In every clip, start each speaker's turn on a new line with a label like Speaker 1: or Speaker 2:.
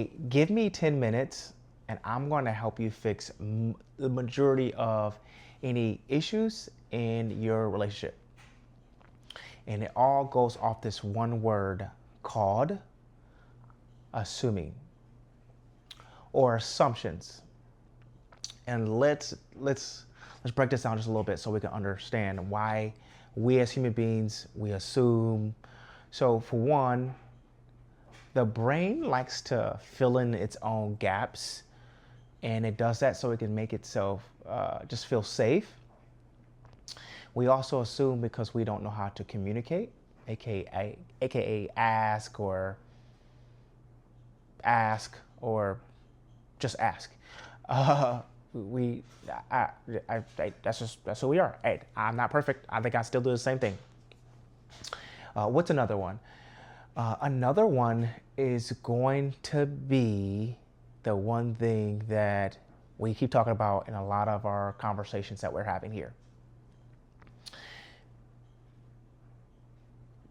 Speaker 1: hey, give me 10 minutes and I'm going to help you fix the majority of any issues in your relationship. And it all goes off this one word called assuming or assumptions. And let's break this down just a little bit so we can understand why we as human beings, we assume. So for one, the brain likes to fill in its own gaps, and it does that so it can make itself just feel safe. We also assume because we don't know how to communicate, aka ask or just ask. Uh, we, that's who we are. Hey, I'm not perfect. I think I still do the same thing. What's another one? Another one is going to be the one thing that we keep talking about in a lot of our conversations that we're having here.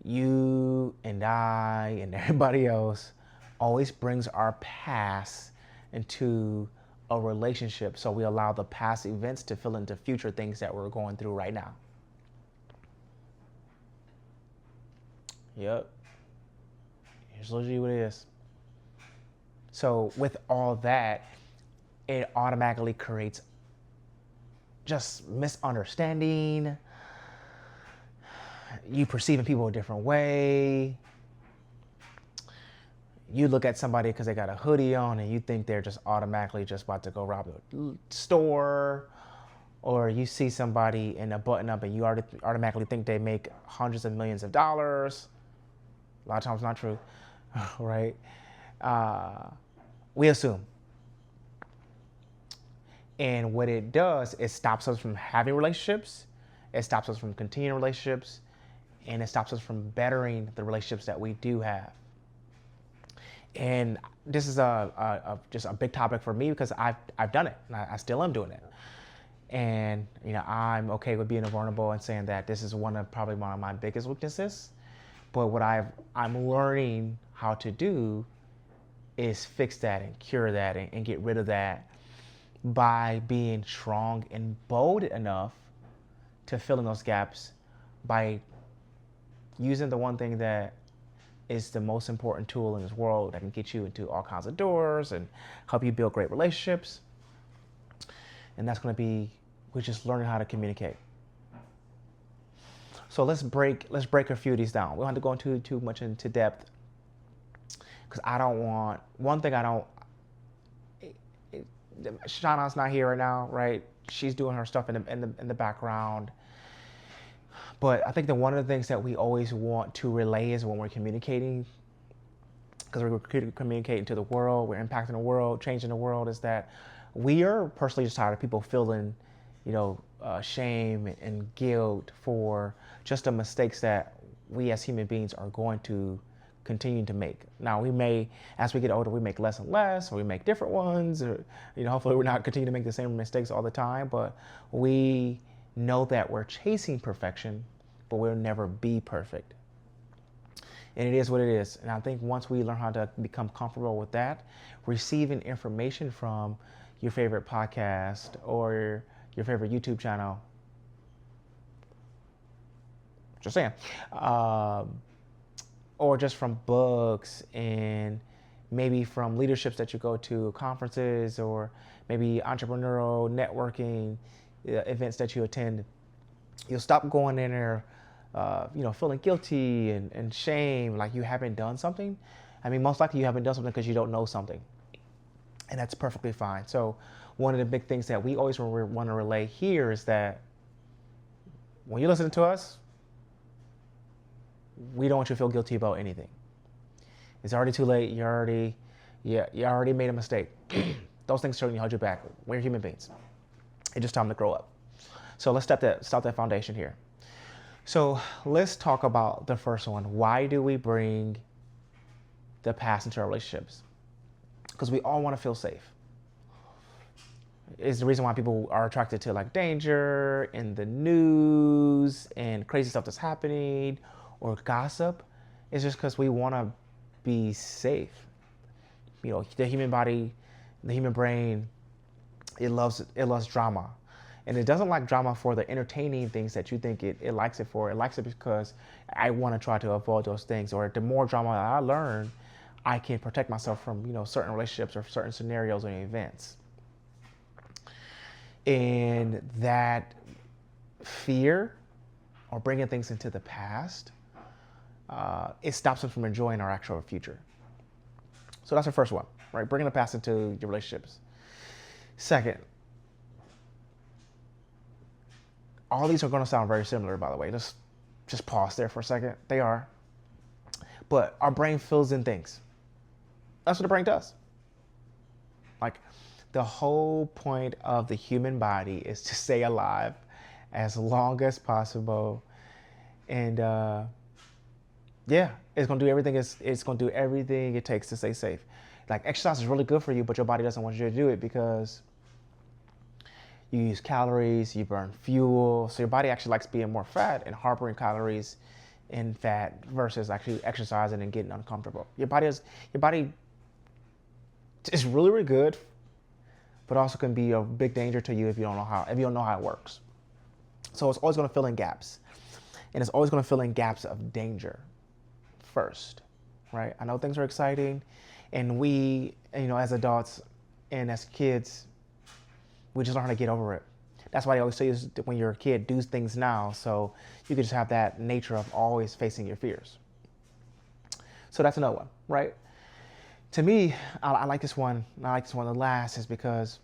Speaker 1: You and I and everybody else always brings our past into a relationship, so we allow the past events to fill into future things that we're going through right now. Yep. Here's literally what it is. So with all that, it automatically creates just misunderstanding, you perceiving people a different way. You look at somebody because they got a hoodie on and you think they're just automatically just about to go rob a store. Or you see somebody in a button up and you automatically think they make hundreds of millions of dollars. A lot of times not true, right? We assume. And what it does, it stops us from having relationships. It stops us from continuing relationships. And it stops us from bettering the relationships that we do have. And this is just a big topic for me because I've done it and I still am doing it. And I'm okay with being vulnerable and saying that this is probably one of my biggest weaknesses. But what I'm learning how to do is fix that and cure that and get rid of that by being strong and bold enough to fill in those gaps by using the one thing that is the most important tool in this world that can get you into all kinds of doors and help you build great relationships. And that's going to be, we're just learning how to communicate. So let's break a few of these down. We don't have to go into too much into depth because Shauna's not here right now, right? She's doing her stuff in the background. But I think that one of the things that we always want to relay is when we're communicating, because we're communicating to the world, we're impacting the world, changing the world, is that we are personally just tired of people feeling, shame and guilt for just the mistakes that we as human beings are going to continue to make. Now, we may, as we get older, we make less and less, or we make different ones, or hopefully we're not continuing to make the same mistakes all the time, but we know that we're chasing perfection, but we'll never be perfect. And it is what it is. And I think once we learn how to become comfortable with that, receiving information from your favorite podcast or your favorite YouTube channel, just saying, or just from books and maybe from leaderships that you go to, conferences, or maybe entrepreneurial networking events that you attend, you'll stop going in there, feeling guilty and shame, like you haven't done something. I mean, most likely you haven't done something because you don't know something. And that's perfectly fine. So one of the big things that we always want to relay here is that when you listen to us, we don't want you to feel guilty about anything. It's already too late. You already made a mistake. Those things certainly hold you back. We're human beings. It's just time to grow up. So let's start that foundation here. So let's talk about the first one. Why do we bring the past into our relationships? Because we all want to feel safe. It's the reason why people are attracted to like danger and the news and crazy stuff that's happening or gossip. It's just because we want to be safe. The human body, the human brain, it loves drama. And it doesn't like drama for the entertaining things that you think it likes it for. It likes it because I want to try to avoid those things. Or the more drama I learn, I can protect myself from, certain relationships or certain scenarios or events. And that fear or bringing things into the past, it stops us from enjoying our actual future. So that's the first one, right? Bringing the past into your relationships. Second, all these are going to sound very similar, by the way. Just pause there for a second. They are. But our brain fills in things. That's what the brain does. Like, the whole point of the human body is to stay alive as long as possible. And it's going to do everything. It's going to do everything it takes to stay safe. Like, exercise is really good for you, but your body doesn't want you to do it because you use calories, you burn fuel. So your body actually likes being more fat and harboring calories and fat versus actually exercising and getting uncomfortable. Your body is really, really good, but also can be a big danger to you if you don't know how it works. So it's always going to fill in gaps. And it's always going to fill in gaps of danger first, right? I know things are exciting, and we, as adults and as kids, we just learn how to get over it. That's why they always say is when you're a kid, do things now, so you can just have that nature of always facing your fears. So that's another one, right? To me, I like this one. I like this one the last is because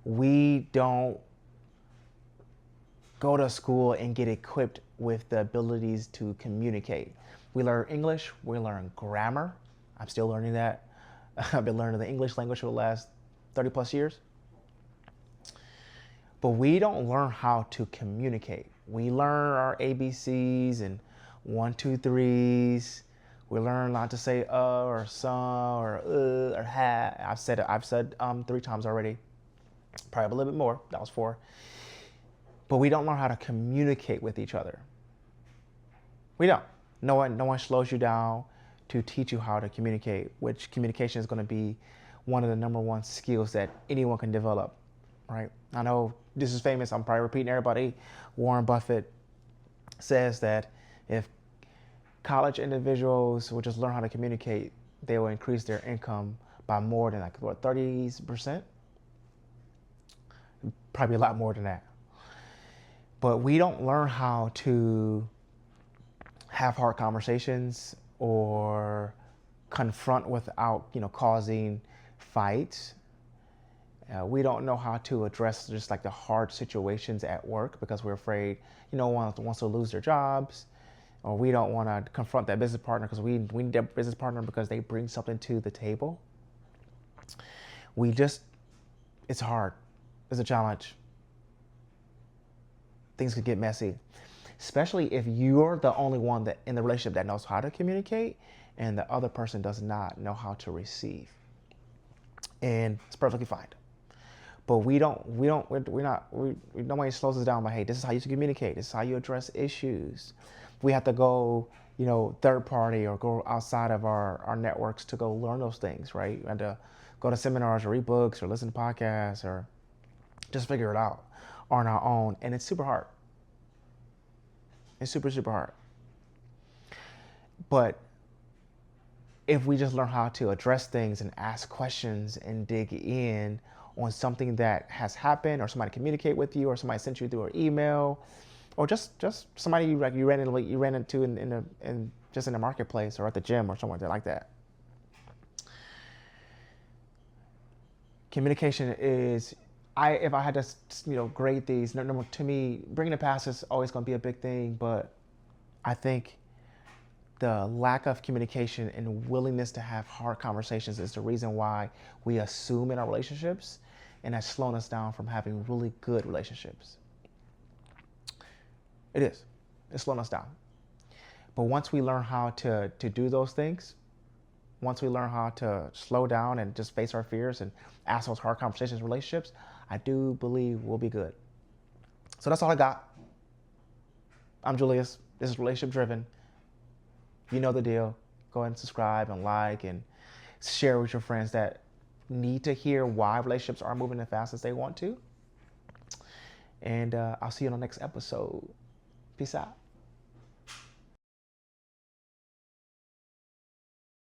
Speaker 1: we don't go to school and get equipped with the abilities to communicate. We learn English, we learn grammar. I'm still learning that. I've been learning the English language for the last 30 plus years. But we don't learn how to communicate. We learn our ABCs and 1, 2, 3s. We learn not to say or or or ha. I've said 3 times already. Probably a little bit more. That was 4. But we don't learn how to communicate with each other. We don't. No one slows you down to teach you how to communicate, which communication is going to be one of the number one skills that anyone can develop, right? I know this is famous. I'm probably repeating everybody. Warren Buffett says that if college individuals will just learn how to communicate, they will increase their income by more than 30%? Probably a lot more than that. But we don't learn how to have hard conversations or confront without, causing fights. We don't know how to address just the hard situations at work because we're afraid, one wants to lose their jobs, or we don't want to confront that business partner because we need that business partner because they bring something to the table. It's hard. It's a challenge. Things could get messy, especially if you're the only one that in the relationship that knows how to communicate and the other person does not know how to receive. And it's perfectly fine. But nobody slows us down by, hey, this is how you communicate. This is how you address issues. We have to go, third party or go outside of our networks to go learn those things, right? We have to go to seminars or read books or listen to podcasts or just figure it out on our own. And it's super hard. It's super, super hard. But if we just learn how to address things and ask questions and dig in on something that has happened, or somebody communicate with you, or somebody sent you through an email, or just somebody you ran into in the marketplace or at the gym or somewhere like that. Communication is, if I had to grade these, to me, bringing the past is always going to be a big thing, but I think the lack of communication and willingness to have hard conversations is the reason why we assume in our relationships, and that's slowing us down from having really good relationships. It is. It's slowing us down. But once we learn how to do those things, once we learn how to slow down and just face our fears and ask those hard conversations in relationships, I do believe we'll be good. So that's all I got. I'm Julius. This is Relationship Driven. You know the deal. Go ahead and subscribe and like and share with your friends that need to hear why relationships are moving as fast as they want to. And I'll see you on the next episode. Peace out.